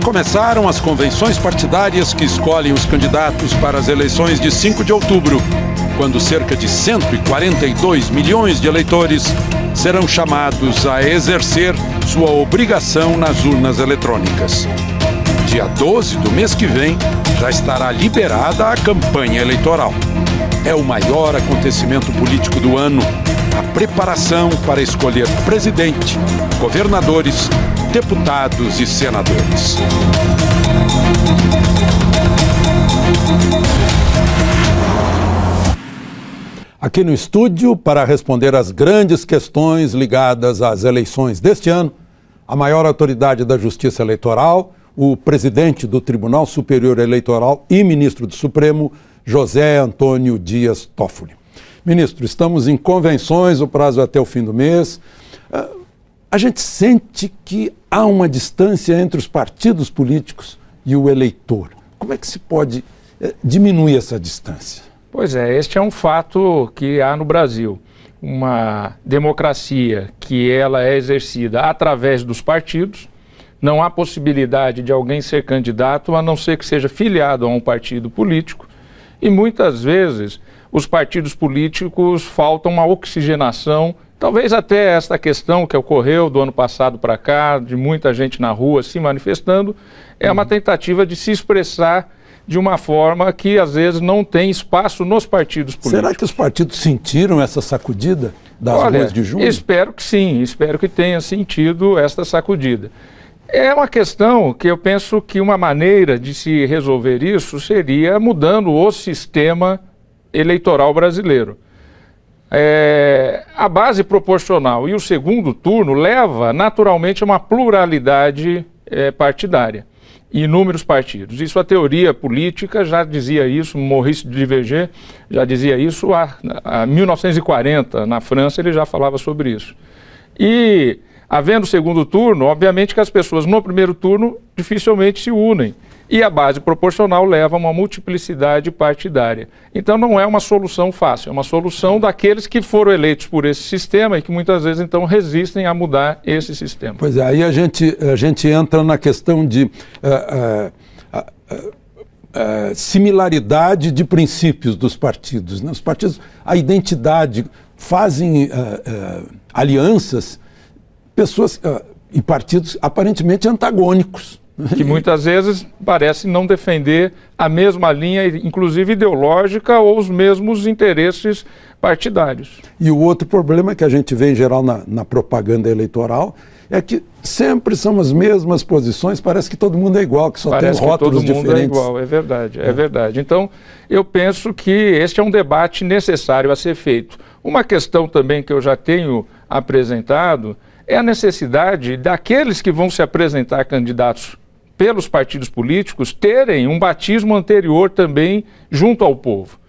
começaram as convenções partidárias que escolhem os candidatos para as eleições de 5 de outubro, quando cerca de 142 milhões de eleitores serão chamados a exercer sua obrigação nas urnas eletrônicas. Dia 12 do mês que vem, já estará liberada a campanha eleitoral. É o maior acontecimento político do ano, a preparação para escolher presidente, governadores, deputados e senadores. Aqui no estúdio, para responder às grandes questões ligadas às eleições deste ano, a maior autoridade da Justiça Eleitoral, o presidente do Tribunal Superior Eleitoral e ministro do Supremo, José Antônio Dias Toffoli. Ministro, estamos em convenções, o prazo é até o fim do mês. A gente sente que há uma distância entre os partidos políticos e o eleitor. Como é que se pode diminuir essa distância? Pois é, este é um fato que há no Brasil. Uma democracia que ela é exercida através dos partidos. Não há possibilidade de alguém ser candidato a não ser que seja filiado a um partido político. E muitas vezes os partidos políticos faltam uma oxigenação. Talvez até esta questão que ocorreu do ano passado para cá, de muita gente na rua se manifestando, é uma tentativa de se expressar de uma forma que às vezes não tem espaço nos partidos políticos. Será que os partidos sentiram essa sacudida das ruas de junho? Espero que sim, espero que tenha sentido esta sacudida. É uma questão que eu penso que uma maneira de se resolver isso seria mudando o sistema eleitoral brasileiro. A base proporcional e o segundo turno leva naturalmente a uma pluralidade partidária, inúmeros partidos. Isso a teoria política já dizia isso, Maurice Duverger já dizia isso há 1940, na França ele já falava sobre isso. E havendo segundo turno, obviamente que as pessoas no primeiro turno dificilmente se unem. E a base proporcional leva a uma multiplicidade partidária. Então não é uma solução fácil, é uma solução daqueles que foram eleitos por esse sistema e que muitas vezes então resistem a mudar esse sistema. Pois é, aí a gente entra na questão de similaridade de princípios dos partidos, né? Os partidos, a identidade, fazem alianças, pessoas e partidos aparentemente antagônicos. Que muitas vezes parecem não defender a mesma linha, inclusive ideológica, ou os mesmos interesses partidários. E o outro problema que a gente vê em geral na propaganda eleitoral é que sempre são as mesmas posições, parece que todo mundo é igual, que só tem rótulos diferentes. Parece que todo mundo é igual, é verdade, é verdade. Então, eu penso que este é um debate necessário a ser feito. Uma questão também que eu já tenho apresentado é a necessidade daqueles que vão se apresentar candidatos pelos partidos políticos terem um batismo anterior também junto ao povo.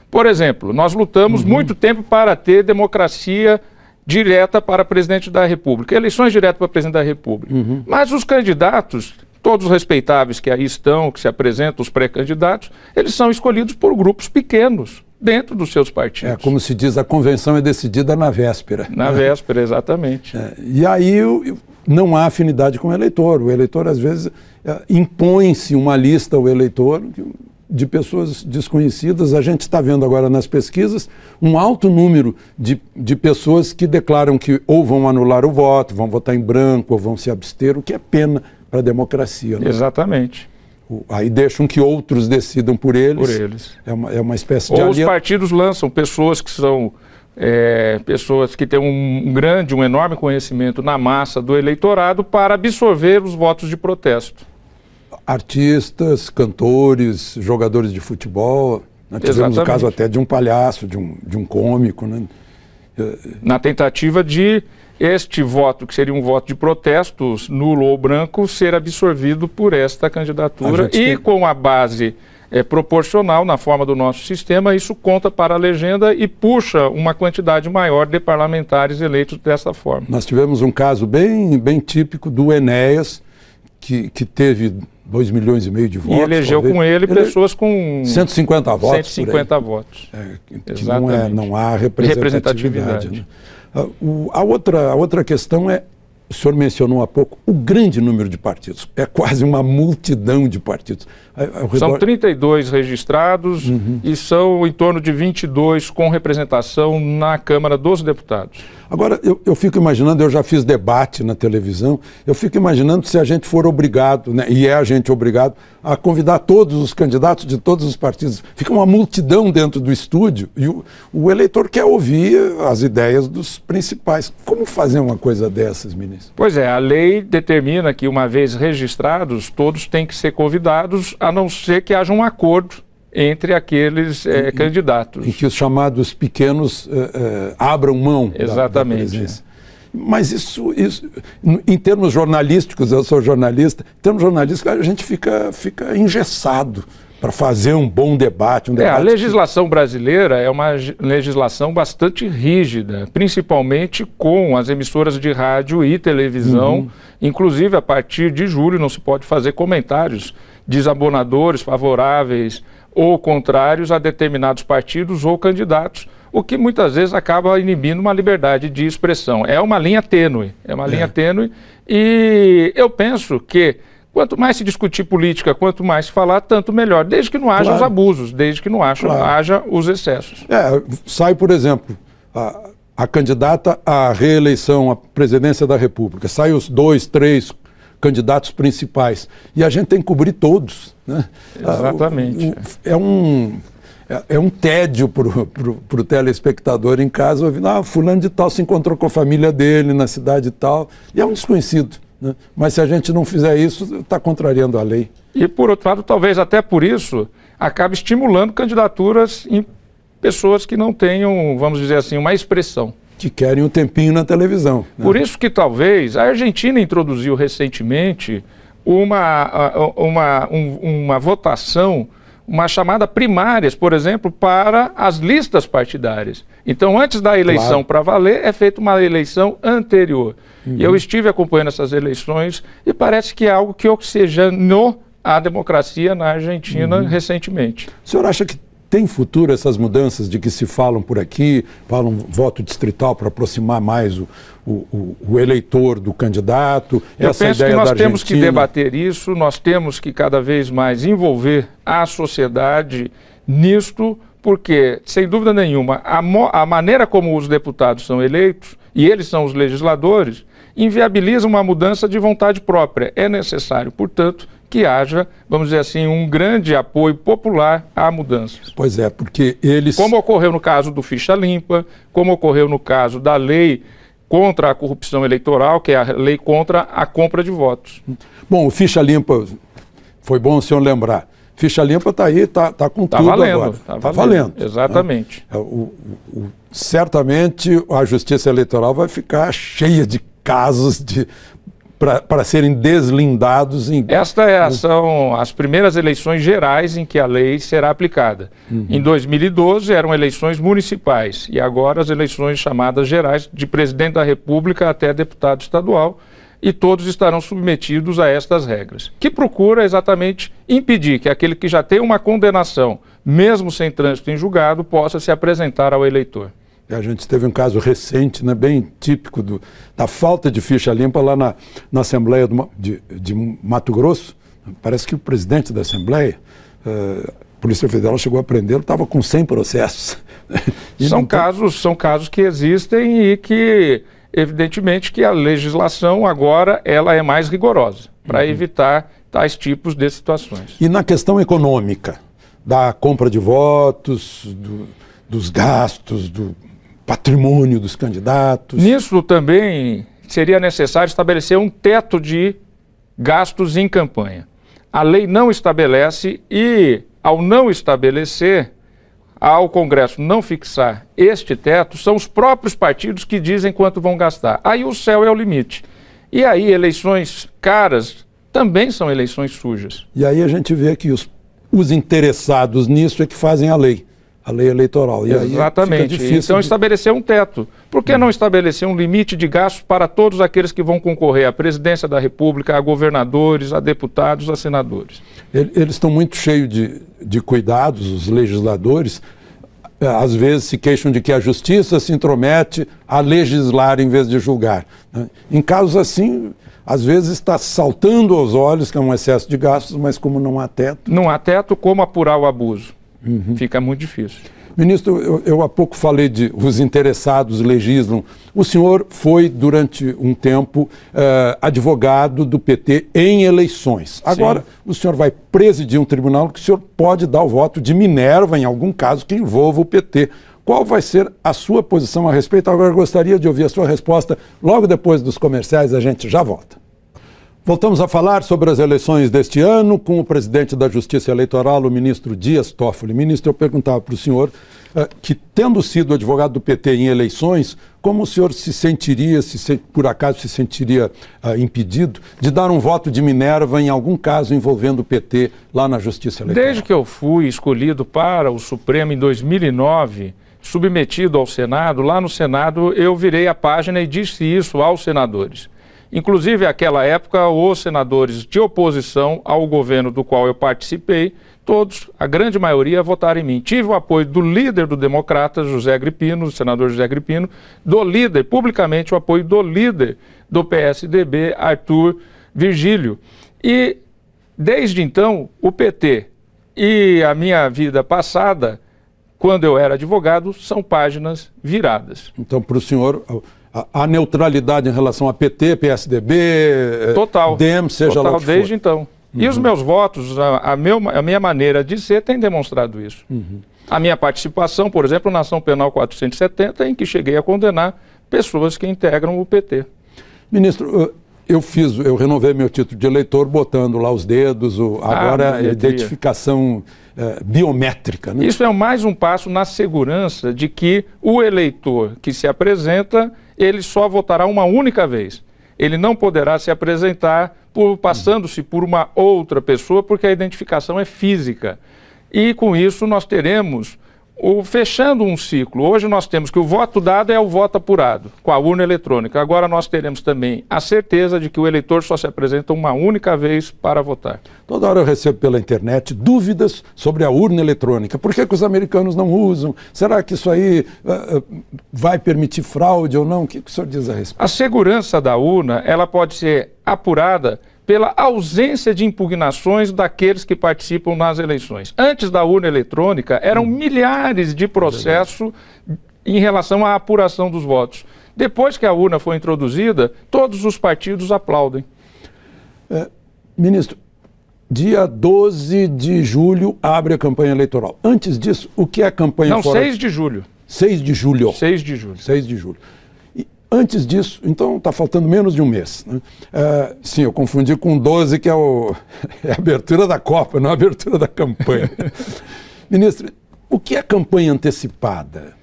Por exemplo, nós lutamos muito tempo para ter democracia direta para presidente da República, eleições diretas para presidente da República. Mas os candidatos, todos respeitáveis que aí estão, que se apresentam, os pré-candidatos, eles são escolhidos por grupos pequenos, dentro dos seus partidos. Como se diz, a convenção é decidida na véspera. Na véspera, exatamente. E aí não há afinidade com o eleitor. O eleitor, às vezes, impõe-se uma lista ao eleitor de pessoas desconhecidas. A gente está vendo agora nas pesquisas um alto número de pessoas que declaram que ou vão anular o voto, vão votar em branco, ou vão se abster, o que é pena para a democracia. Né? Exatamente. Aí deixam que outros decidam por eles. Por eles. É uma espécie de... Ou os partidos lançam pessoas que são... pessoas que têm um enorme conhecimento na massa do eleitorado para absorver os votos de protesto. Artistas, cantores, jogadores de futebol. Nós tivemos o caso até de um palhaço, de um cômico. Né? Na tentativa de este voto, que seria um voto de protestos, nulo ou branco, ser absorvido por esta candidatura com a base proporcional na forma do nosso sistema, isso conta para a legenda e puxa uma quantidade maior de parlamentares eleitos dessa forma. Nós tivemos um caso bem típico do Enéas, que teve 2,5 milhões de votos. E elegeu com ele pessoas com 150 votos. 150 votos. Não há representatividade. Né? A outra questão é o senhor mencionou há pouco o grande número de partidos. É quase uma multidão de partidos. São 32 registrados e são em torno de 22 com representação na Câmara dos Deputados. Agora, eu fico imaginando, eu já fiz debate na televisão, eu fico imaginando se a gente for obrigado, né, e a gente obrigado, a convidar todos os candidatos de todos os partidos. Fica uma multidão dentro do estúdio e o eleitor quer ouvir as ideias dos principais. Como fazer uma coisa dessas, ministro? Pois é, a lei determina que, uma vez registrados, todos têm que ser convidados, a não ser que haja um acordo entre aqueles candidatos. Em que os chamados pequenos abram mão. Exatamente. Da presença. Mas isso, em termos jornalísticos, eu sou jornalista, em termos jornalísticos a gente fica engessado para fazer um bom debate. A legislação brasileira é uma legislação bastante rígida, principalmente com as emissoras de rádio e televisão. Inclusive, a partir de julho não se pode fazer comentários desabonadores, favoráveis ou contrários a determinados partidos ou candidatos, o que muitas vezes acaba inibindo uma liberdade de expressão. É uma linha tênue, e eu penso que quanto mais se discutir política, quanto mais se falar, tanto melhor, desde que não haja os abusos, desde que não haja os excessos. Sai, por exemplo, a candidata à reeleição à presidência da República, sai os 2, 3 candidatos principais, e a gente tem que cobrir todos, né? Exatamente. É um tédio para o telespectador em casa ouvindo, fulano de tal se encontrou com a família dele na cidade tal, e é um desconhecido, né? Mas se a gente não fizer isso, está contrariando a lei. E por outro lado, talvez até por isso, acabe estimulando candidaturas em pessoas que não tenham, vamos dizer assim, uma expressão. Que querem um tempinho na televisão, né? Por isso que talvez a Argentina introduziu recentemente uma votação, uma chamada primárias, por exemplo, para as listas partidárias. Então, antes da eleição para valer, é feita uma eleição anterior. E eu estive acompanhando essas eleições e parece que é algo que oxigenou a democracia na Argentina recentemente. O senhor acha que tem futuro essas mudanças de que se falam por aqui, falam voto distrital para aproximar mais o eleitor do candidato? Eu penso que nós temos que debater isso, nós temos que cada vez mais envolver a sociedade nisto, porque, sem dúvida nenhuma, a maneira como os deputados são eleitos, e eles são os legisladores, inviabiliza uma mudança de vontade própria. É necessário, portanto, que haja, vamos dizer assim, um grande apoio popular à mudança. Pois é, porque eles... Como ocorreu no caso do Ficha Limpa, como ocorreu no caso da lei contra a corrupção eleitoral, que é a lei contra a compra de votos. Bom, o Ficha Limpa, foi bom o senhor lembrar. Ficha Limpa está aí, está com tudo agora. Está valendo. Exatamente. Certamente a Justiça Eleitoral vai ficar cheia de casos para serem deslindados. Estas são as primeiras eleições gerais em que a lei será aplicada. Em 2012 eram eleições municipais e agora as eleições chamadas gerais de presidente da República até deputado estadual, e todos estarão submetidos a estas regras, que procura exatamente impedir que aquele que já tem uma condenação, mesmo sem trânsito em julgado, possa se apresentar ao eleitor. A gente teve um caso recente, né, bem típico da falta de ficha limpa lá na Assembleia de Mato Grosso. Parece que o presidente da Assembleia, a Polícia Federal chegou a prendê-lo, estava com 100 processos. São casos que existem e que, evidentemente, que a legislação agora ela é mais rigorosa para evitar tais tipos de situações. E na questão econômica, da compra de votos, dos gastos, do patrimônio dos candidatos. Nisso também seria necessário estabelecer um teto de gastos em campanha. A lei não estabelece e, ao não estabelecer, ao Congresso não fixar este teto, são os próprios partidos que dizem quanto vão gastar. Aí o céu é o limite. E aí eleições caras também são eleições sujas. E aí a gente vê que os interessados nisso é que fazem a lei eleitoral. E exatamente. Aí fica difícil então estabelecer um teto. Por que não estabelecer um limite de gastos para todos aqueles que vão concorrer à presidência da República, a governadores, a deputados, a senadores? Eles estão muito cheios de cuidados, os legisladores. às vezes se queixam de que a justiça se intromete a legislar em vez de julgar, né? Em casos assim, às vezes está saltando aos olhos que é um excesso de gastos, mas como não há teto... Não há teto, como apurar o abuso? Fica muito difícil. Ministro, eu há pouco falei de os interessados legislam. O senhor foi, durante um tempo, advogado do PT em eleições. Agora, sim, o senhor vai presidir um tribunal que o senhor pode dar o voto de Minerva, em algum caso que envolva o PT. Qual vai ser a sua posição a respeito? Agora, eu gostaria de ouvir a sua resposta. Logo depois dos comerciais, a gente já volta. Voltamos a falar sobre as eleições deste ano com o presidente da Justiça Eleitoral, o ministro Dias Toffoli. Ministro, eu perguntava para o senhor que, tendo sido advogado do PT em eleições, como o senhor se sentiria, por acaso se sentiria impedido de dar um voto de Minerva em algum caso envolvendo o PT lá na Justiça Eleitoral? Desde que eu fui escolhido para o Supremo em 2009, submetido ao Senado, lá no Senado eu virei a página e disse isso aos senadores. Inclusive, naquela época, os senadores de oposição ao governo do qual eu participei, todos, a grande maioria, votaram em mim. Tive o apoio do líder do Democratas, José Agripino, o senador José Agripino, do líder, publicamente, o apoio do líder do PSDB, Arthur Virgílio. E, desde então, o PT e a minha vida passada, quando eu era advogado, são páginas viradas. Então, para o senhor... A neutralidade em relação a PT, PSDB, total, DEM, seja lá o que for. Desde então. E os meus votos, a minha maneira de ser tem demonstrado isso. A minha participação, por exemplo, na Ação Penal 470, em que cheguei a condenar pessoas que integram o PT. Ministro, eu renovei meu título de eleitor botando lá os dedos, agora a identificação biométrica, né? Isso é mais um passo na segurança de que o eleitor que se apresenta, ele só votará uma única vez. Ele não poderá se apresentar passando-se por uma outra pessoa, porque a identificação é física. E com isso nós teremos, fechando um ciclo. Hoje nós temos que o voto dado é o voto apurado, com a urna eletrônica. Agora nós teremos também a certeza de que o eleitor só se apresenta uma única vez para votar. Toda hora eu recebo pela internet dúvidas sobre a urna eletrônica. Por que os americanos não usam? Será que isso aí vai permitir fraude ou não? O que o senhor diz a respeito? A segurança da urna, ela pode ser apurada pela ausência de impugnações daqueles que participam nas eleições. Antes da urna eletrônica, eram milhares de processos em relação à apuração dos votos. Depois que a urna foi introduzida, todos os partidos aplaudem. Ministro, dia 12 de julho abre a campanha eleitoral. Antes disso, o que é a campanha? Não, 6 de julho. 6 de julho. 6 de julho. 6 de julho. Antes disso, então está faltando menos de um mês, né? Sim, eu confundi com 12, que é a abertura da Copa, não a abertura da campanha. Ministro, o que é campanha antecipada?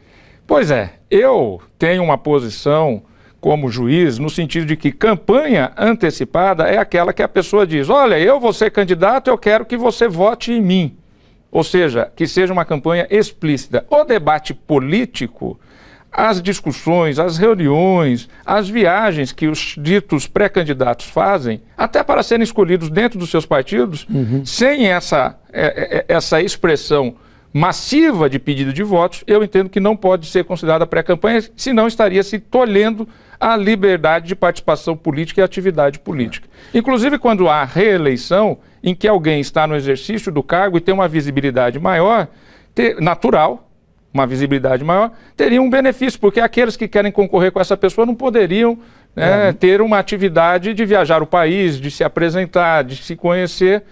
Pois é, eu tenho uma posição como juiz no sentido de que campanha antecipada é aquela que a pessoa diz: olha, eu vou ser candidato, eu quero que você vote em mim. Ou seja, que seja uma campanha explícita. O debate político, as discussões, as reuniões, as viagens que os ditos pré-candidatos fazem, até para serem escolhidos dentro dos seus partidos, sem essa expressão massiva de pedido de votos, eu entendo que não pode ser considerada pré-campanha, senão estaria se tolhendo a liberdade de participação política e atividade política. Inclusive, quando há reeleição, em que alguém está no exercício do cargo e tem uma visibilidade maior, natural, uma visibilidade maior, teriam um benefício, porque aqueles que querem concorrer com essa pessoa não poderiam ter uma atividade de viajar o país, de se apresentar, de se conhecer,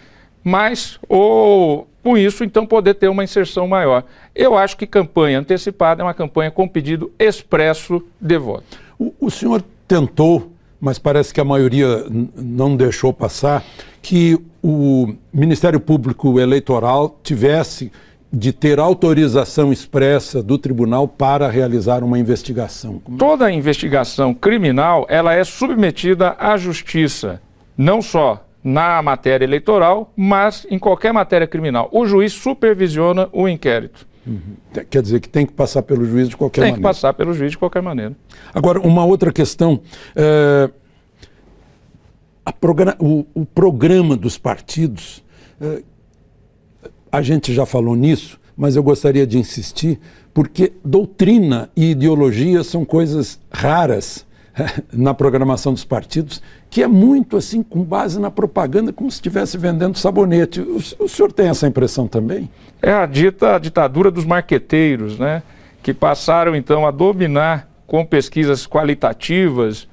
mas, com isso, então, poder ter uma inserção maior. Eu acho que campanha antecipada é uma campanha com pedido expresso de voto. O senhor tentou, mas parece que a maioria não deixou passar, que o Ministério Público Eleitoral tivesse de ter autorização expressa do tribunal para realizar uma investigação. Toda investigação criminal, ela é submetida à justiça, não só na matéria eleitoral, mas em qualquer matéria criminal. O juiz supervisiona o inquérito. Quer dizer que tem que passar pelo juiz de qualquer maneira. Tem que passar pelo juiz de qualquer maneira. Agora, uma outra questão, o programa dos partidos, a gente já falou nisso, mas eu gostaria de insistir, porque doutrina e ideologia são coisas raras na programação dos partidos, que é muito assim, com base na propaganda, como se estivesse vendendo sabonete. O senhor tem essa impressão também? É a ditadura dos marqueteiros, né? Que passaram então a dominar com pesquisas qualitativas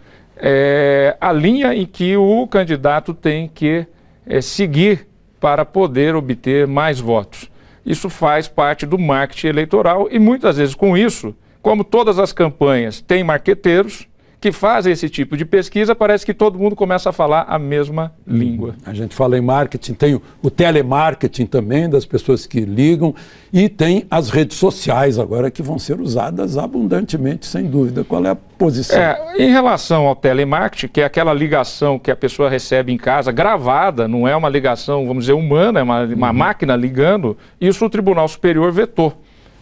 a linha em que o candidato tem que seguir para poder obter mais votos. Isso faz parte do marketing eleitoral e muitas vezes com isso, como todas as campanhas têm marqueteiros que fazem esse tipo de pesquisa, parece que todo mundo começa a falar a mesma língua. A gente fala em marketing, tem o telemarketing também, das pessoas que ligam, e tem as redes sociais agora que vão ser usadas abundantemente, sem dúvida. Qual é a posição? Em relação ao telemarketing, que é aquela ligação que a pessoa recebe em casa, gravada, não é uma ligação, vamos dizer, humana, é uma máquina ligando, isso o Tribunal Superior vetou.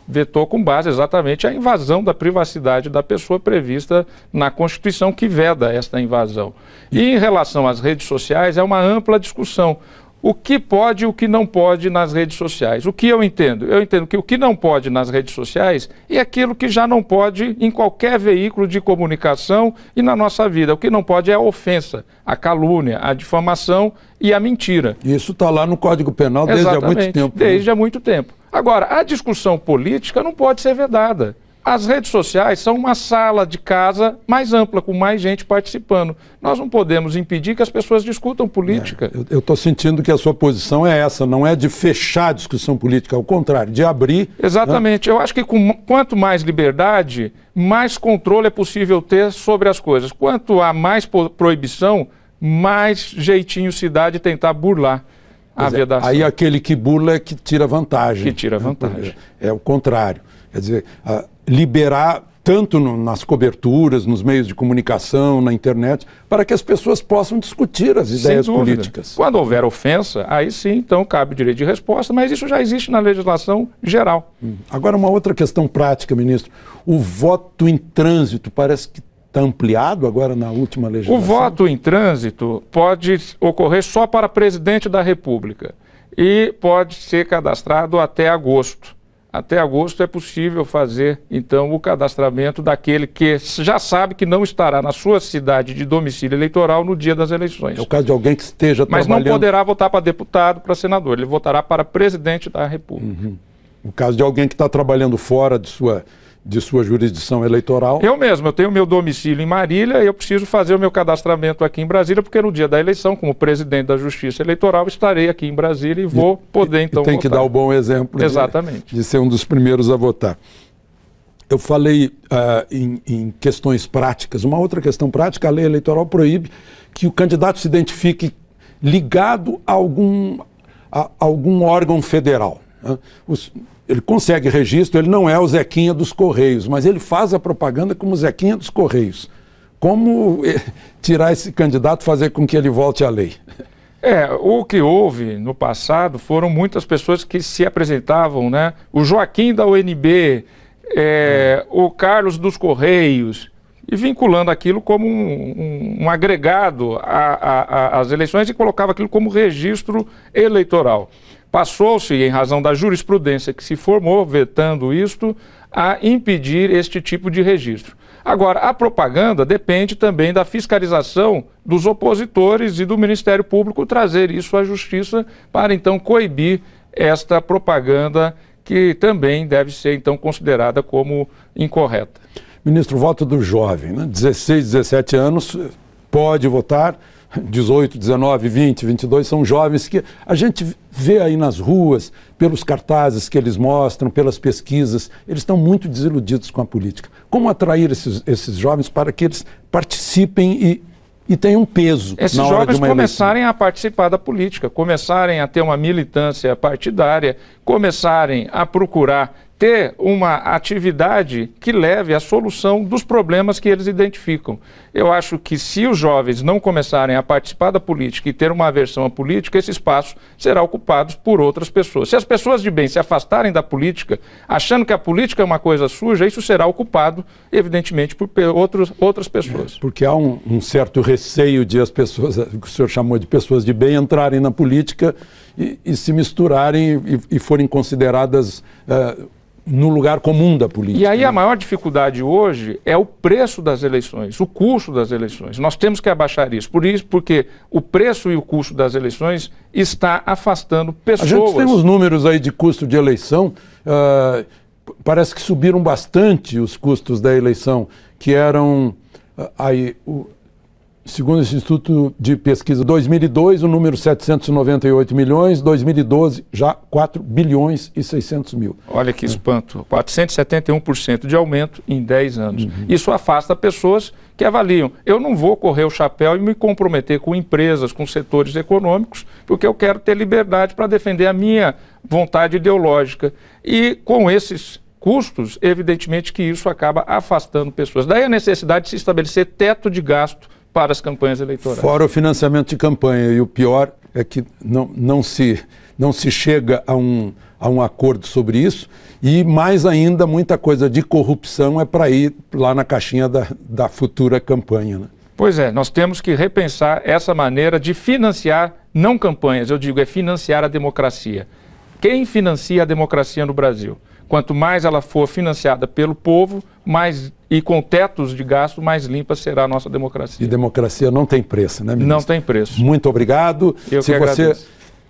Vetou com base exatamente a invasão da privacidade da pessoa prevista na Constituição, que veda esta invasão. E em relação às redes sociais, é uma ampla discussão. O que pode e o que não pode nas redes sociais. O que eu entendo? Eu entendo que o que não pode nas redes sociais é aquilo que já não pode em qualquer veículo de comunicação e na nossa vida. O que não pode é a ofensa, a calúnia, a difamação e a mentira. Isso está lá no Código Penal desde há muito tempo. Desde há muito tempo. Agora, a discussão política não pode ser vedada. As redes sociais são uma sala de casa mais ampla, com mais gente participando. Nós não podemos impedir que as pessoas discutam política. Eu estou sentindo que a sua posição é essa, não é de fechar a discussão política, ao contrário, de abrir... Exatamente. Né? Eu acho que quanto mais liberdade, mais controle é possível ter sobre as coisas. Quanto há mais proibição, mais jeitinho se dá de tentar burlar a vedação. Aí aquele que burla é que tira vantagem. Que tira vantagem. É o contrário. Quer dizer, liberar tanto nas coberturas, nos meios de comunicação, na internet, para que as pessoas possam discutir as ideias políticas. Quando houver ofensa, aí sim, então cabe o direito de resposta, mas isso já existe na legislação geral. Agora, uma outra questão prática, ministro. O voto em trânsito parece que está ampliado agora na última legislação? O voto em trânsito pode ocorrer só para presidente da República e pode ser cadastrado até agosto. Até agosto é possível fazer, então, o cadastramento daquele que já sabe que não estará na sua cidade de domicílio eleitoral no dia das eleições. É o caso de alguém que esteja trabalhando... Mas não poderá votar para deputado, para senador, ele votará para presidente da República. O caso de alguém que está trabalhando fora de sua jurisdição eleitoral. Eu mesmo, eu tenho meu domicílio em Marília e eu preciso fazer o meu cadastramento aqui em Brasília, porque no dia da eleição, como presidente da Justiça Eleitoral, estarei aqui em Brasília e vou poder então votar. Tem que dar o bom exemplo de ser um dos primeiros a votar. Eu falei em questões práticas. Uma outra questão prática, a lei eleitoral proíbe que o candidato se identifique ligado a algum órgão federal. Né? Ele consegue registro, ele não é o Zequinha dos Correios, mas ele faz a propaganda como Zequinha dos Correios. Como tirar esse candidato, fazer com que ele volte à lei? O que houve no passado foram muitas pessoas que se apresentavam, né? O Joaquim da UNB, o Carlos dos Correios, e vinculando aquilo como um agregado às eleições e colocava aquilo como registro eleitoral. Passou-se, em razão da jurisprudência que se formou, vetando isto, a impedir este tipo de registro. Agora, a propaganda depende também da fiscalização dos opositores e do Ministério Público trazer isso à Justiça para, então, coibir esta propaganda que também deve ser, então, considerada como incorreta. Ministro, o voto do jovem, né? 16, 17 anos, pode votar... 18, 19, 20, 22 são jovens que a gente vê aí nas ruas, pelos cartazes que eles mostram, pelas pesquisas, eles estão muito desiludidos com a política. Como atrair esses jovens para que eles participem e tenham peso na hora de uma eleição? Esses jovens começarem a participar da política, começarem a ter uma militância partidária, começarem a procurar ter uma atividade que leve à solução dos problemas que eles identificam. Eu acho que se os jovens não começarem a participar da política e ter uma aversão à política, esse espaço será ocupado por outras pessoas. Se as pessoas de bem se afastarem da política, achando que a política é uma coisa suja, isso será ocupado, evidentemente, por outras pessoas. Porque há um certo receio de as pessoas, que o senhor chamou de pessoas de bem, entrarem na política e se misturarem e forem consideradas no lugar comum da política. E aí a maior dificuldade hoje é o preço das eleições, o custo das eleições. Nós temos que abaixar isso. Por isso, porque o preço e o custo das eleições está afastando pessoas. A gente tem os números aí de custo de eleição, parece que subiram bastante os custos da eleição, que eram segundo o Instituto de Pesquisa, 2002, o número 798 milhões, 2012, já 4 bilhões e 600 mil. Olha que espanto, 471% de aumento em 10 anos. Isso afasta pessoas que avaliam. Eu não vou correr o chapéu e me comprometer com empresas, com setores econômicos, porque eu quero ter liberdade para defender a minha vontade ideológica. E com esses custos, evidentemente que isso acaba afastando pessoas. Daí a necessidade de se estabelecer teto de gasto para as campanhas eleitorais. Fora o financiamento de campanha, e o pior é que não se chega a um acordo sobre isso, e mais ainda, muita coisa de corrupção é para ir lá na caixinha da futura campanha, né? Pois é, nós temos que repensar essa maneira de financiar, não campanhas, eu digo, é financiar a democracia. Quem financia a democracia no Brasil? Quanto mais ela for financiada pelo povo, mais e com tetos de gasto, mais limpa será a nossa democracia. E democracia não tem preço, né, ministro? Não tem preço. Muito obrigado.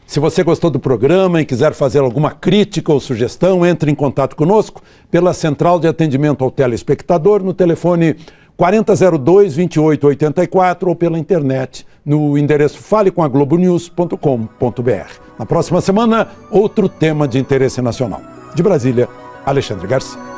Se você gostou do programa e quiser fazer alguma crítica ou sugestão, entre em contato conosco pela Central de Atendimento ao Telespectador no telefone 4002-2884 ou pela internet no endereço falecomaglobonews.com.br. Na próxima semana, outro tema de interesse nacional. De Brasília, Alexandre Garcia.